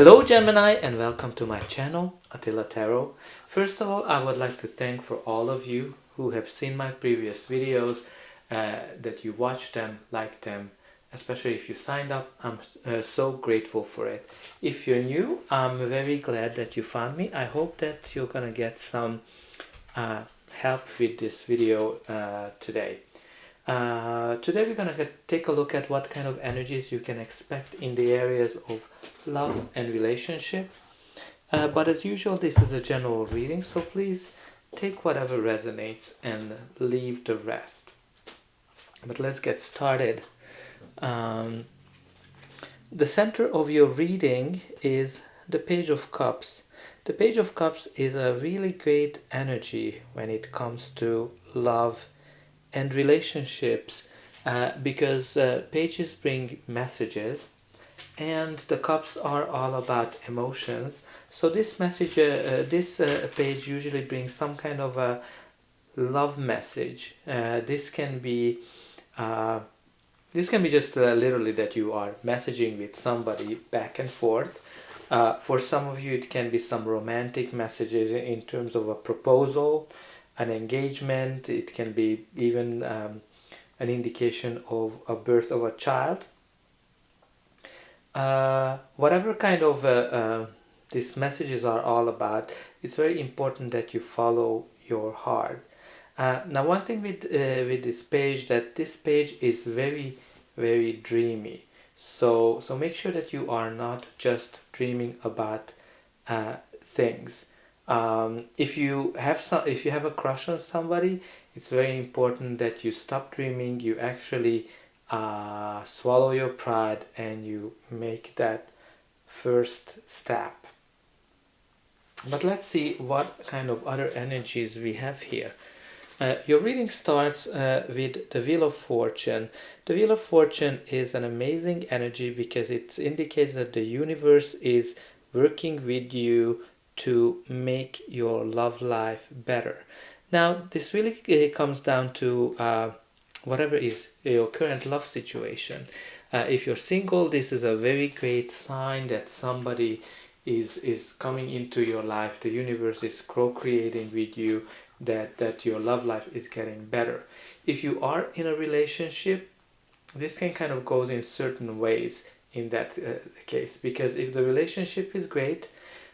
Hello Gemini and welcome to my channel, Attila Tarot. First of all, I would like to thank for all of you who have seen my previous videos, that you watched them, liked them, especially if you signed up. I'm so grateful for it. If you're new, I'm very glad that you found me. I hope that you're gonna get some help with this video today. Today we're going to take a look at what kind of energies you can expect in the areas of love and relationship. But as usual, this is a general reading, so please take whatever resonates and leave the rest. But let's get started. The center of your reading is the Page of Cups. The Page of Cups is a really great energy when it comes to love and relationships, because pages bring messages and the cups are all about emotions. So this message, this page usually brings some kind of a love message. This can be just literally that you are messaging with somebody back and forth. For some of you it can be some romantic messages in terms of a proposal, an engagement. It can be even an indication of a birth of a child. Whatever kind of these messages are all about, it's very important that you follow your heart. Now one thing with this page, that this page is very, very dreamy. So make sure that you are not just dreaming about things. If you have a crush on somebody, it's very important that you stop dreaming. You actually swallow your pride and you make that first step. But let's see what kind of other energies we have here. Your reading starts with the Wheel of Fortune. The Wheel of Fortune is an amazing energy because it indicates that the universe is working with you to make your love life better. Now this really comes down to whatever is your current love situation. If you're single, this is a very great sign that somebody is coming into your life. The universe is co-creating with you, that your love life is getting better. If you are in a relationship, this can kind of go in certain ways in that case, because if the relationship is great,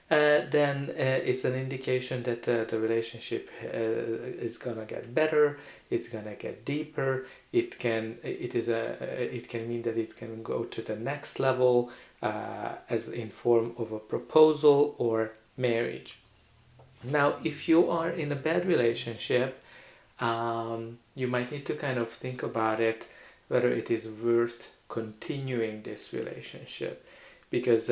then it's an indication that the relationship is gonna get better. It's gonna get deeper. It can mean that it can go to the next level, as in form of a proposal or marriage. Now, if you are in a bad relationship, you might need to kind of think about it, whether it is worth continuing this relationship, because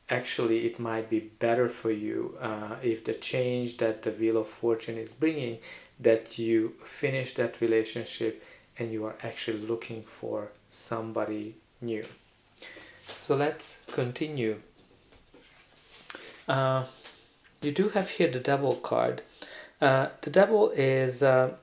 actually it might be better for you, if the change that the Wheel of Fortune is bringing, that you finish that relationship and you are actually looking for somebody new. So let's continue. You do have here the Devil card. The Devil is a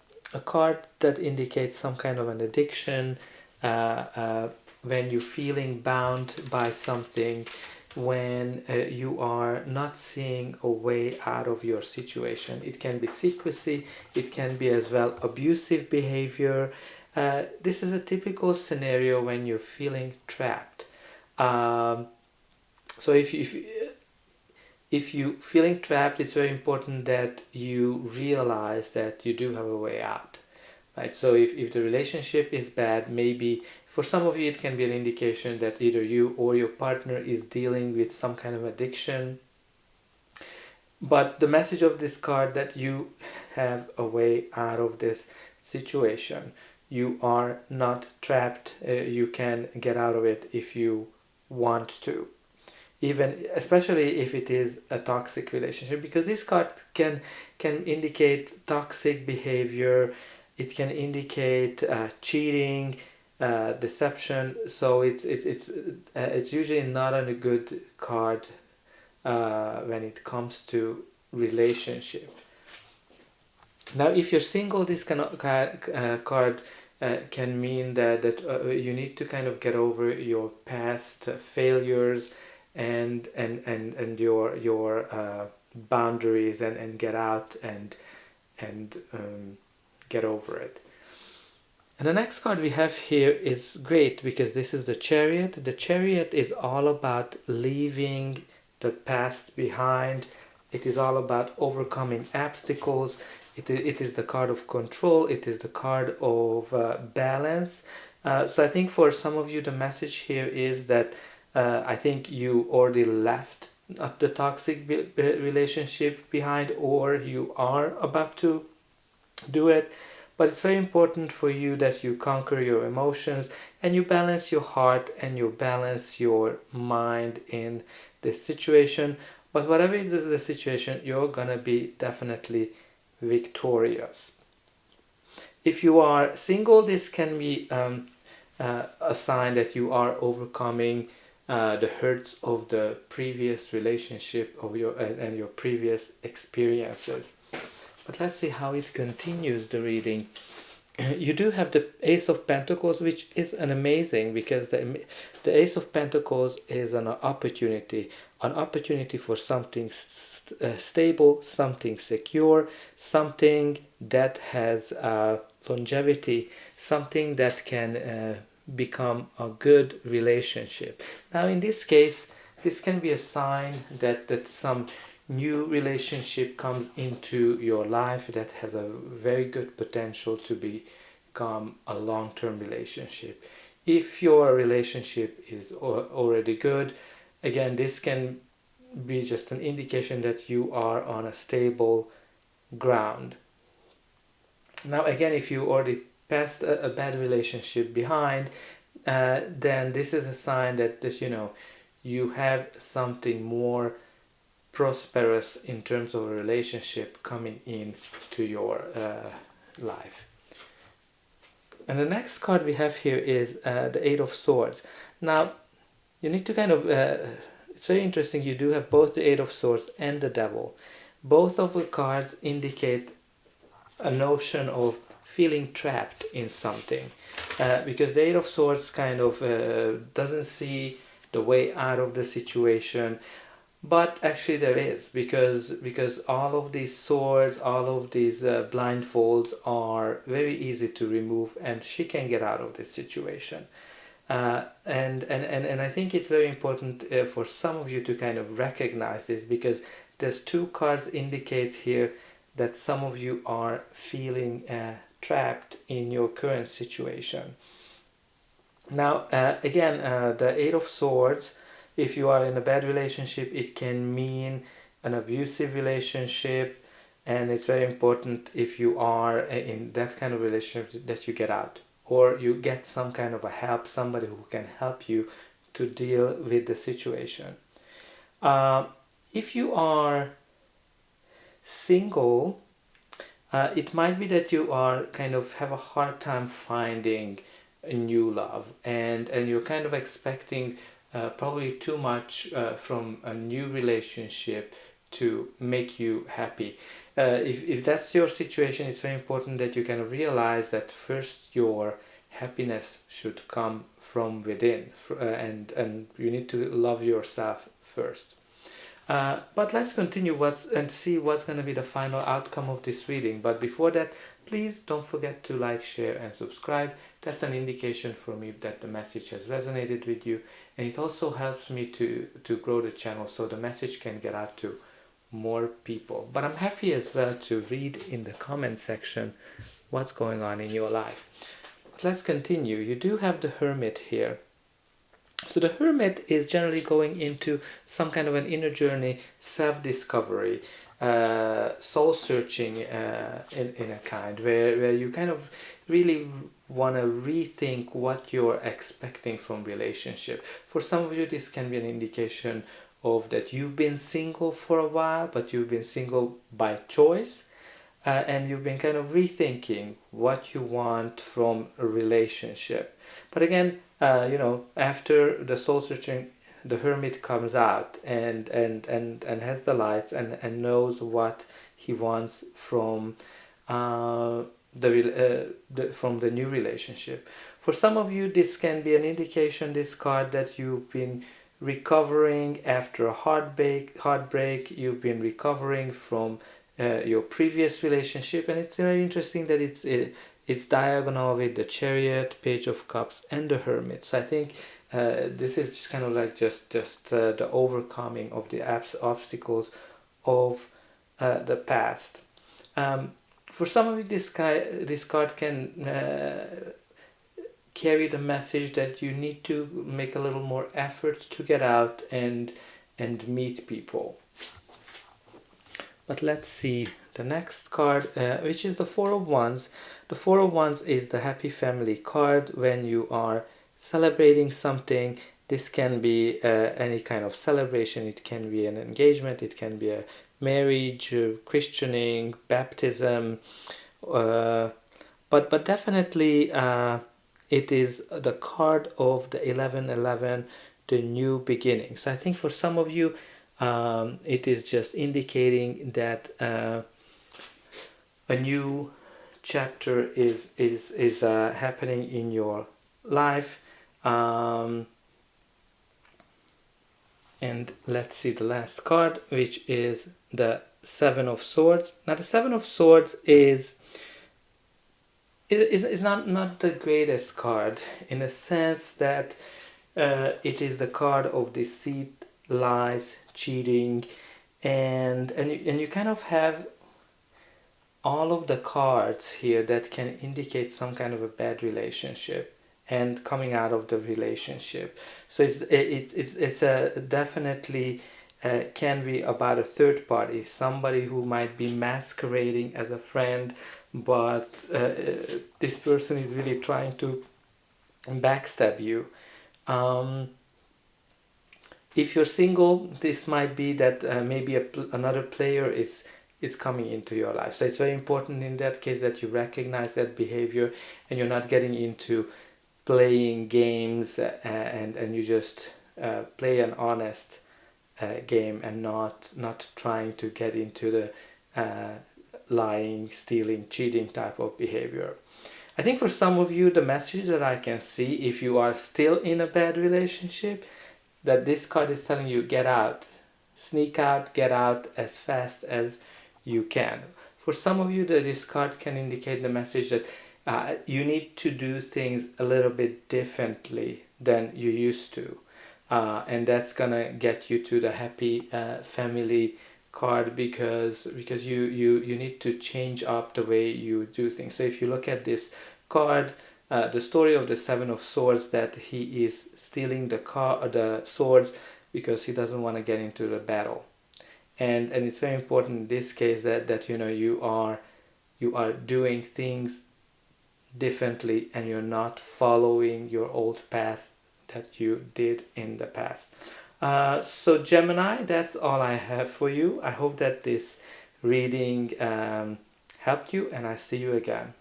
card that indicates some kind of an addiction, when you're feeling bound by something, when you are not seeing a way out of your situation. It can be secrecy, it can be as well abusive behavior. This is a typical scenario when you're feeling trapped. So if you feeling trapped, it's very important that you realize that you do have a way out, right? So if the relationship is bad, maybe for some of you it can be an indication that either you or your partner is dealing with some kind of addiction. But the message of this card, that you have a way out of this situation. You are not trapped. You can get out of it if you want to. Even especially if it is a toxic relationship, because this card can indicate toxic behavior. It can indicate cheating, deception. So it's usually not a good card when it comes to relationship. Now, if you're single, this card can mean that you need to kind of get over your past failures and your boundaries, and get out and get over it. And the next card we have here is great because this is the Chariot. The Chariot is all about leaving the past behind. It is all about overcoming obstacles. It is the card of control. It is the card of balance. So I think for some of you the message here is that I think you already left the toxic relationship behind, or you are about to do it. But it's very important for you that you conquer your emotions and you balance your heart and you balance your mind in this situation. But whatever is the situation, you're gonna be definitely victorious. If you are single, this can be a sign that you are overcoming the hurts of the previous relationship of your and your previous experiences. But let's see how it continues the reading. You do have the Ace of Pentacles, which is an amazing, because the Ace of Pentacles is an opportunity for something stable, something secure, something that has longevity, something that can become a good relationship. Now in this case, this can be a sign that some new relationship comes into your life that has a very good potential to become a long-term relationship. If your relationship is already good, again, this can be just an indication that you are on a stable ground. Now again, if you already passed a bad relationship behind, then this is a sign that you know you have something more prosperous in terms of a relationship coming in to your life. And the next card we have here is the Eight of Swords. Now you need to kind of it's very interesting, you do have both the Eight of Swords and the Devil. Both of the cards indicate a notion of feeling trapped in something, because the Eight of Swords kind of doesn't see the way out of the situation. But actually there is, because all of these swords, all of these blindfolds are very easy to remove, and she can get out of this situation. And I think it's very important for some of you to kind of recognize this, because there's two cards indicate here that some of you are feeling trapped in your current situation. Now again, the Eight of Swords, if you are in a bad relationship, it can mean an abusive relationship, and it's very important if you are in that kind of relationship that you get out, or you get some kind of a help, somebody who can help you to deal with the situation. If you are single, it might be that you are kind of have a hard time finding a new love, and you're kind of expecting probably too much from a new relationship to make you happy. If that's your situation, it's very important that you kind of realize that first your happiness should come from within, and you need to love yourself first. But let's continue and see what's going to be the final outcome of this reading. But before that, please don't forget to like, share and subscribe. That's an indication for me that the message has resonated with you, and it also helps me to grow the channel so the message can get out to more people. But I'm happy as well to read in the comment section what's going on in your life. But let's continue. You do have the Hermit here. So the Hermit is generally going into some kind of an inner journey, self-discovery, soul searching in a kind, where you kind of really want to rethink what you're expecting from relationship. For some of you, this can be an indication of that you've been single for a while, but you've been single by choice, and you've been kind of rethinking what you want from a relationship. But again, after the soul searching, the Hermit comes out and has the lights and knows what he wants from from the new relationship. For some of you, this can be an indication, this card, that you've been recovering after a heartbreak. You've been recovering from your previous relationship, and it's very interesting that it's diagonal with the Chariot, Page of Cups, and the Hermit. So I think this is just kind of like just the overcoming of the obstacles of the past. For some of you, this card can carry the message that you need to make a little more effort to get out and meet people. But let's see the next card, which is the Four of Wands. The Four of Wands is the happy family card. When you are celebrating something, this can be any kind of celebration. It can be an engagement, it can be a marriage, christening, baptism, but definitely it is the card of the 1111, the new beginning. So I think for some of you, it is just indicating that a new chapter is happening in your life. And let's see the last card, which is the Seven of Swords. Now the Seven of Swords is not the greatest card, in a sense that it is the card of deceit, lies, cheating, and you kind of have all of the cards here that can indicate some kind of a bad relationship and coming out of the relationship. So it's a definitely can be about a third party, somebody who might be masquerading as a friend, but this person is really trying to backstab you. If you're single, this might be that maybe another player is coming into your life. So it's very important in that case that you recognize that behavior and you're not getting into playing games and you just play an honest game and not trying to get into the lying, stealing, cheating type of behavior. I think for some of you, the message that I can see, if you are still in a bad relationship, that this card is telling you get out, sneak out, get out as fast as you can. For some of you, this card can indicate the message that you need to do things a little bit differently than you used to, and that's gonna get you to the happy family card because you need to change up the way you do things. So if you look at this card, the story of the Seven of Swords, that he is stealing the swords because he doesn't want to get into the battle, and it's very important in this case that you are doing things differently and you're not following your old path that you did in the past. So Gemini, that's all I have for you. I hope that this reading helped you, and I see you again.